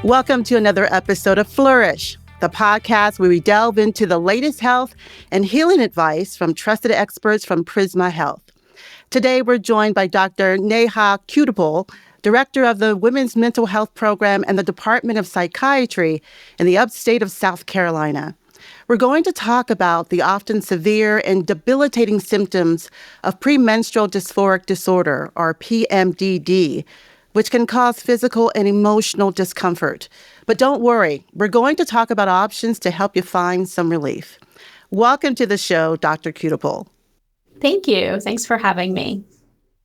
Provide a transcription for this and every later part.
Welcome to another episode of Flourish, the podcast where we delve into the latest health and healing advice from trusted experts from Prisma Health. Today, we're joined by Dr. Neha Hudepohl, Director of the Women's Mental Health Program and the Department of Psychiatry in the Upstate of South Carolina. We're going to talk about the often severe and debilitating symptoms of premenstrual dysphoric disorder, or PMDD, which can cause physical and emotional discomfort. But don't worry, we're going to talk about options to help you find some relief. Welcome to the show, Dr. Hudepohl. Thank you. Thanks for having me.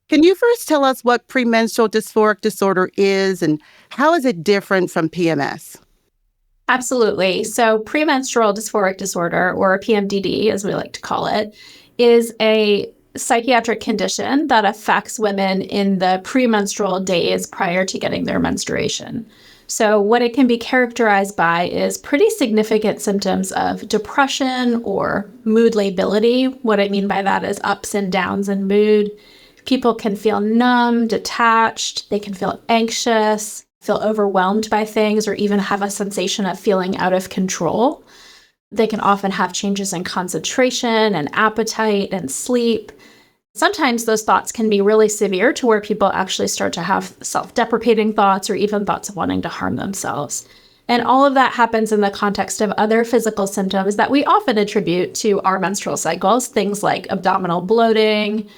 Can you first tell us what premenstrual dysphoric disorder is and how is it different from PMS? Absolutely. So premenstrual dysphoric disorder, or PMDD, as we like to call it, is a psychiatric condition that affects women in the premenstrual days prior to getting their menstruation. So what it can be characterized by is pretty significant symptoms of depression or mood lability. What I mean by that is ups and downs in mood. People can feel numb, detached, they can feel anxious, feel overwhelmed by things, or even have a sensation of feeling out of control. They can often have changes in concentration and appetite and sleep. Sometimes those thoughts can be really severe to where people actually start to have self-deprecating thoughts or even thoughts of wanting to harm themselves. And all of that happens in the context of other physical symptoms that we often attribute to our menstrual cycles, things like abdominal bloating,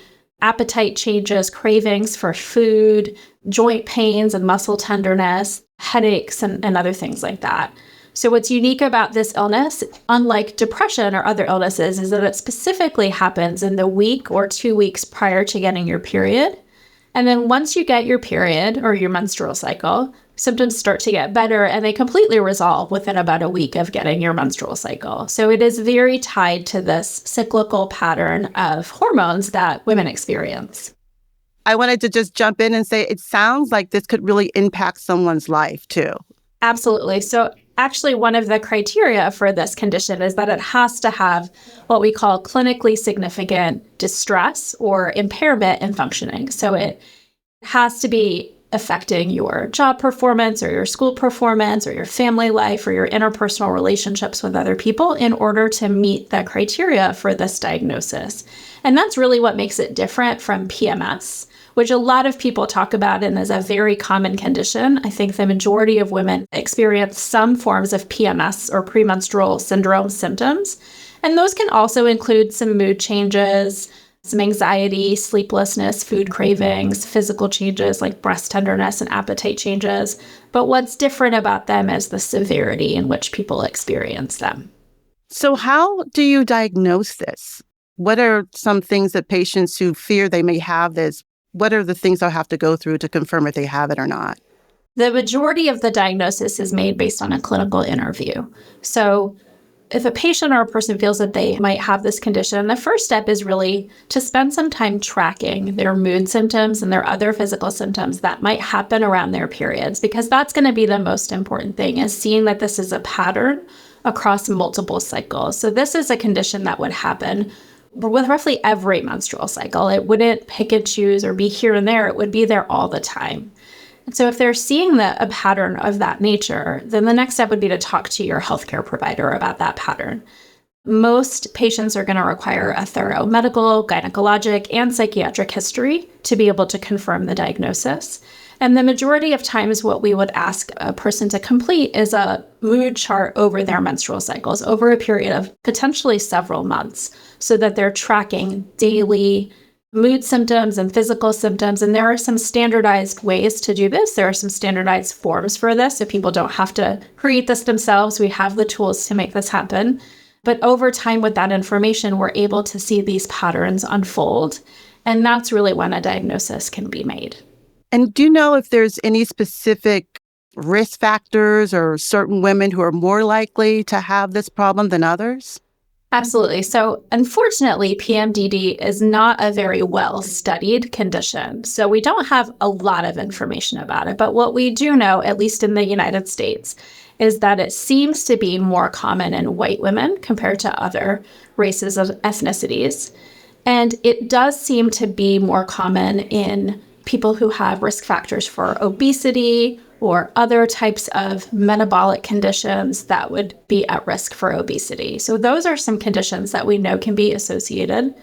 appetite changes, cravings for food, joint pains and muscle tenderness, headaches, and other things like that. So what's unique about this illness, unlike depression or other illnesses, is that it specifically happens in the week or 2 weeks prior to getting your period. And then once you get your period or your menstrual cycle, symptoms start to get better and they completely resolve within about a week of getting your menstrual cycle. So it is very tied to this cyclical pattern of hormones that women experience. I wanted to just jump in and say it sounds like this could really impact someone's life too. Absolutely. So actually, one of the criteria for this condition is that it has to have what we call clinically significant distress or impairment in functioning. So it has to be affecting your job performance or your school performance or your family life or your interpersonal relationships with other people in order to meet the criteria for this diagnosis. And that's really what makes it different from PMS, which a lot of people talk about and is a very common condition. I think the majority of women experience some forms of PMS or premenstrual syndrome symptoms. And those can also include some mood changes, some anxiety, sleeplessness, food cravings, physical changes like breast tenderness and appetite changes. But what's different about them is the severity in which people experience them. So how do you diagnose this? What are some things that patients who fear they may have this, what are the things they'll have to go through to confirm if they have it or not? The majority of the diagnosis is made based on a clinical interview. So if a patient or a person feels that they might have this condition, the first step is really to spend some time tracking their mood symptoms and their other physical symptoms that might happen around their periods, because that's going to be the most important thing, is seeing that this is a pattern across multiple cycles. So this is a condition that would happen with roughly every menstrual cycle. It wouldn't pick and choose or be here and there. It would be there all the time. And so if they're seeing a pattern of that nature, then the next step would be to talk to your healthcare provider about that pattern. Most patients are going to require a thorough medical, gynecologic, and psychiatric history to be able to confirm the diagnosis. And the majority of times what we would ask a person to complete is a mood chart over their menstrual cycles over a period of potentially several months, so that they're tracking daily mood symptoms and physical symptoms. And there are some standardized ways to do this. There are some standardized forms for this. So people don't have to create this themselves. We have the tools to make this happen. But over time with that information, we're able to see these patterns unfold. And that's really when a diagnosis can be made. And do you know if there's any specific risk factors or certain women who are more likely to have this problem than others? Absolutely. So unfortunately, PMDD is not a very well-studied condition. So we don't have a lot of information about it. But what we do know, at least in the United States, is that it seems to be more common in white women compared to other races of ethnicities. And it does seem to be more common in people who have risk factors for obesity or other types of metabolic conditions that would be at risk for obesity. So those are some conditions that we know can be associated.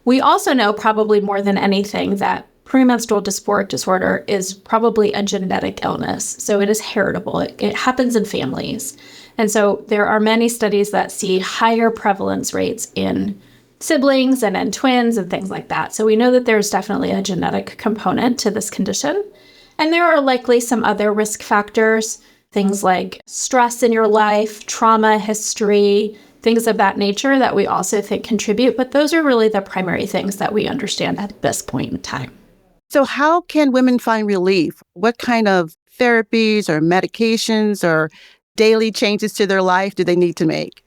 We also know, probably more than anything, that premenstrual dysphoric disorder is probably a genetic illness. So it is heritable. It happens in families. And so there are many studies that see higher prevalence rates in siblings and in twins and things like that. So we know that there's definitely a genetic component to this condition. And there are likely some other risk factors, things like stress in your life, trauma history, things of that nature that we also think contribute. But those are really the primary things that we understand at this point in time. So how can women find relief? What kind of therapies or medications or daily changes to their life do they need to make?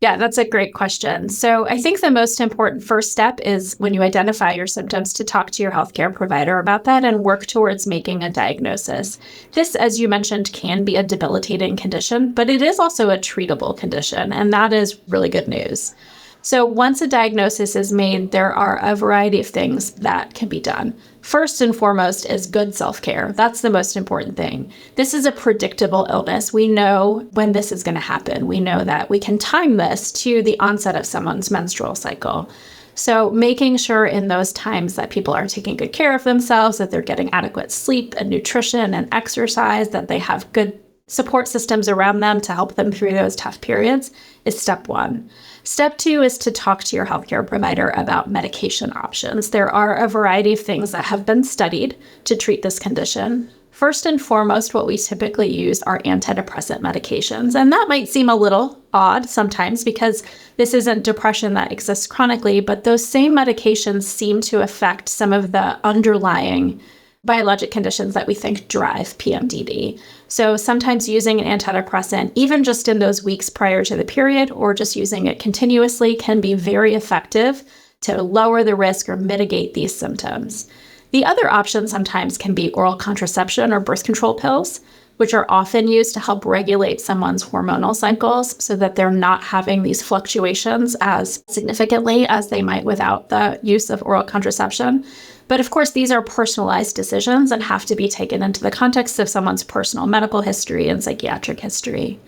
Yeah, that's a great question. So I think the most important first step is when you identify your symptoms to talk to your healthcare provider about that and work towards making a diagnosis. This, as you mentioned, can be a debilitating condition, but it is also a treatable condition, and that is really good news. So once a diagnosis is made, there are a variety of things that can be done. First and foremost is good self-care. That's the most important thing. This is a predictable illness. We know when this is going to happen. We know that we can time this to the onset of someone's menstrual cycle. So making sure in those times that people are taking good care of themselves, that they're getting adequate sleep and nutrition and exercise, that they have good support systems around them to help them through those tough periods is step one. Step two is to talk to your healthcare provider about medication options. There are a variety of things that have been studied to treat this condition. First and foremost, what we typically use are antidepressant medications. And that might seem a little odd sometimes because this isn't depression that exists chronically, but those same medications seem to affect some of the underlying biologic conditions that we think drive PMDD. So sometimes using an antidepressant, even just in those weeks prior to the period, or just using it continuously, can be very effective to lower the risk or mitigate these symptoms. The other option sometimes can be oral contraception or birth control pills, which are often used to help regulate someone's hormonal cycles so that they're not having these fluctuations as significantly as they might without the use of oral contraception. But of course, these are personalized decisions and have to be taken into the context of someone's personal medical history and psychiatric history.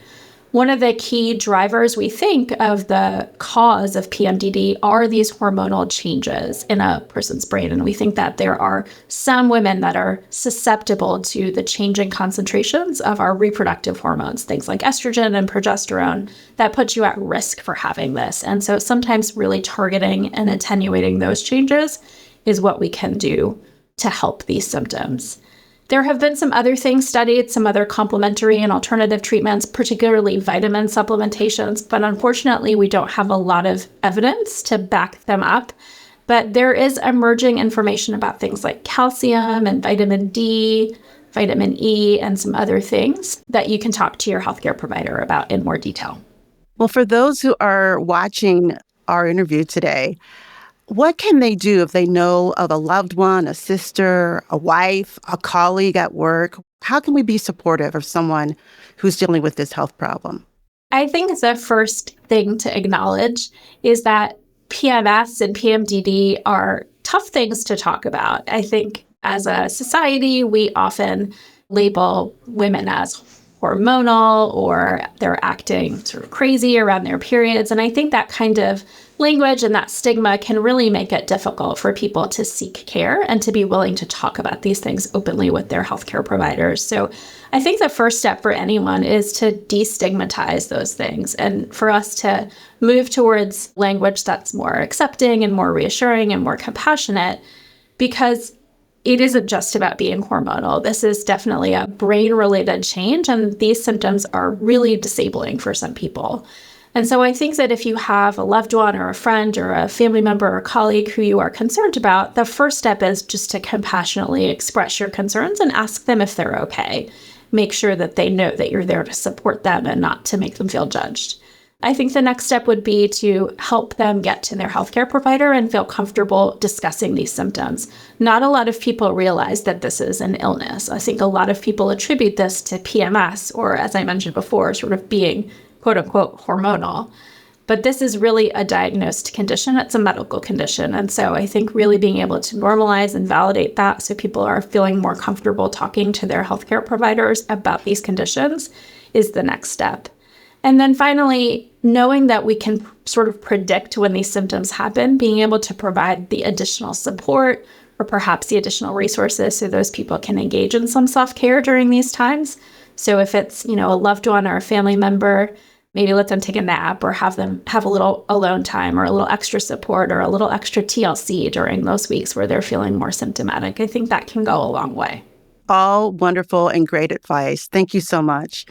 One of the key drivers, we think, of the cause of PMDD are these hormonal changes in a person's brain. And we think that there are some women that are susceptible to the changing concentrations of our reproductive hormones, things like estrogen and progesterone, that put you at risk for having this. And so sometimes really targeting and attenuating those changes is what we can do to help these symptoms. There have been some other things studied, some other complementary and alternative treatments, particularly vitamin supplementations, but unfortunately, we don't have a lot of evidence to back them up. But there is emerging information about things like calcium and vitamin D, vitamin E, and some other things that you can talk to your healthcare provider about in more detail. Well, for those who are watching our interview today, what can they do if they know of a loved one, a sister, a wife, a colleague at work? How can we be supportive of someone who's dealing with this health problem? I think the first thing to acknowledge is that PMS and PMDD are tough things to talk about. I think as a society, we often label women as hormonal or they're acting sort of crazy around their periods. And I think that kind of language and that stigma can really make it difficult for people to seek care and to be willing to talk about these things openly with their healthcare providers. So I think the first step for anyone is to destigmatize those things and for us to move towards language that's more accepting and more reassuring and more compassionate, because it isn't just about being hormonal. This is definitely a brain-related change, and these symptoms are really disabling for some people. And so I think that if you have a loved one or a friend or a family member or colleague who you are concerned about, the first step is just to compassionately express your concerns and ask them if they're okay. Make sure that they know that you're there to support them and not to make them feel judged. I think the next step would be to help them get to their healthcare provider and feel comfortable discussing these symptoms. Not a lot of people realize that this is an illness. I think a lot of people attribute this to PMS or, as I mentioned before, sort of being quote unquote hormonal. But this is really a diagnosed condition. It's a medical condition. And so I think really being able to normalize and validate that so people are feeling more comfortable talking to their healthcare providers about these conditions is the next step. And then finally, knowing that we can sort of predict when these symptoms happen, being able to provide the additional support or perhaps the additional resources so those people can engage in some self-care during these times. So if it's, a loved one or a family member, maybe let them take a nap or have them have a little alone time or a little extra support or a little extra TLC during those weeks where they're feeling more symptomatic. I think that can go a long way. All wonderful and great advice. Thank you so much.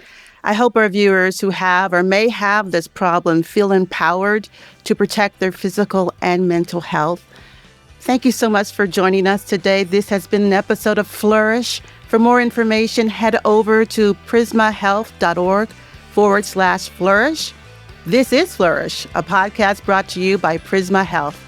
I hope our viewers who have or may have this problem feel empowered to protect their physical and mental health. Thank you so much for joining us today. This has been an episode of Flourish. For more information, head over to prismahealth.org/flourish. This is Flourish, a podcast brought to you by Prisma Health.